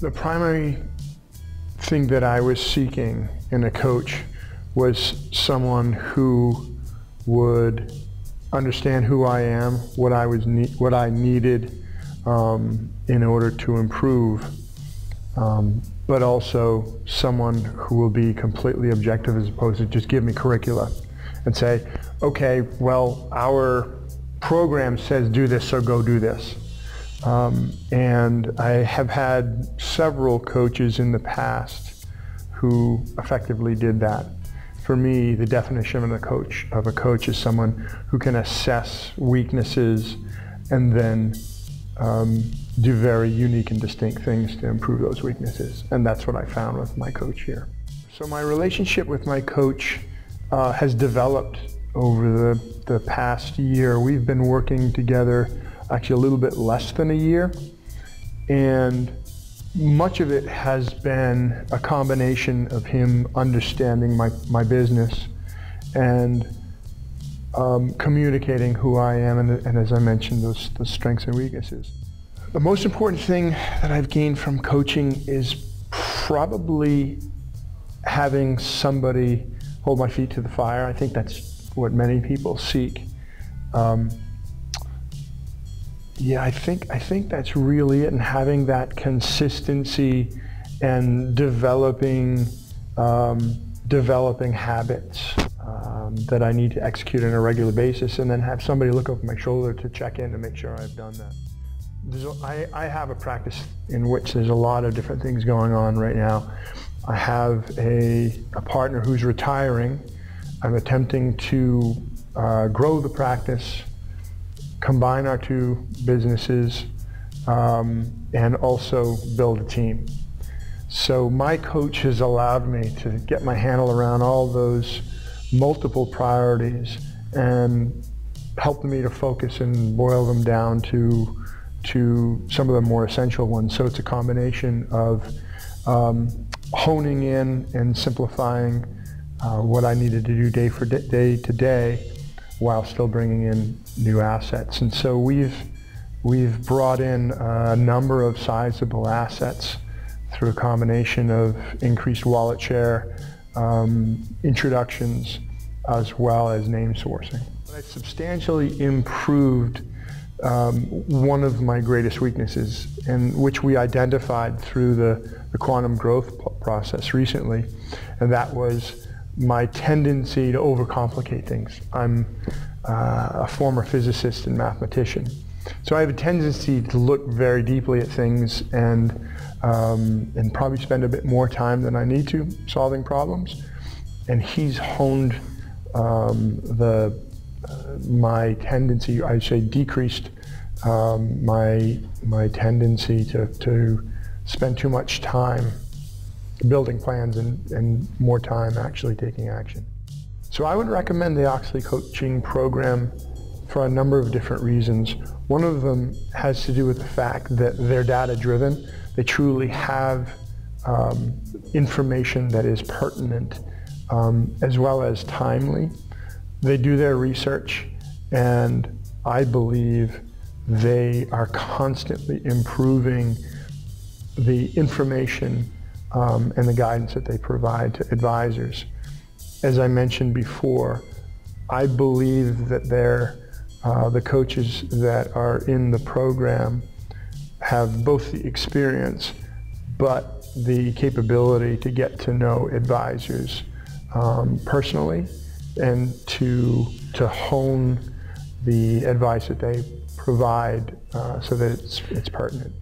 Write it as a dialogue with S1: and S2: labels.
S1: The primary thing that I was seeking in a coach was someone who would understand who I am, what I needed in order to improve, but also someone who will be completely objective as opposed to just give me curricula and say, okay, well, our program says do this, so go do this. And I have had several coaches in the past who effectively did that. For me, the definition of a coach is someone who can assess weaknesses and then do very unique and distinct things to improve those weaknesses. And that's what I found with my coach here. So my relationship with my coach has developed over the past year. We've been working together actually a little bit less than a year, and much of it has been a combination of him understanding my business and communicating who I am and as I mentioned, those strengths and weaknesses. The most important thing that I've gained from coaching is probably having somebody hold my feet to the fire. I think that's what many people seek. Yeah, I think that's really it, and having that consistency and developing habits that I need to execute on a regular basis, and then have somebody look over my shoulder to check in to make sure I've done that. I have a practice in which there's a lot of different things going on right now. I have a partner who's retiring. I'm attempting to grow the practice, combine our two businesses, and also build a team. So my coach has allowed me to get my handle around all those multiple priorities and helped me to focus and boil them down to some of the more essential ones. So it's a combination of honing in and simplifying what I needed to do day to day, while still bringing in new assets. And so we've brought in a number of sizable assets through a combination of increased wallet share, introductions, as well as name sourcing. I substantially improved one of my greatest weaknesses, and which we identified through the quantum growth process recently, and that was my tendency to overcomplicate things. I'm a former physicist and mathematician, so I have a tendency to look very deeply at things and probably spend a bit more time than I need to solving problems. And he's honed my tendency, I'd say decreased my tendency to spend too much time building plans and more time actually taking action. So I would recommend the Oechsli coaching program for a number of different reasons. One of them has to do with the fact that they're data-driven. They truly have information that is pertinent as well as timely. They do their research, and I believe they are constantly improving the information and the guidance that they provide to advisors. As I mentioned before, I believe that the coaches that are in the program have both the experience but the capability to get to know advisors personally and to hone the advice that they provide so that it's pertinent.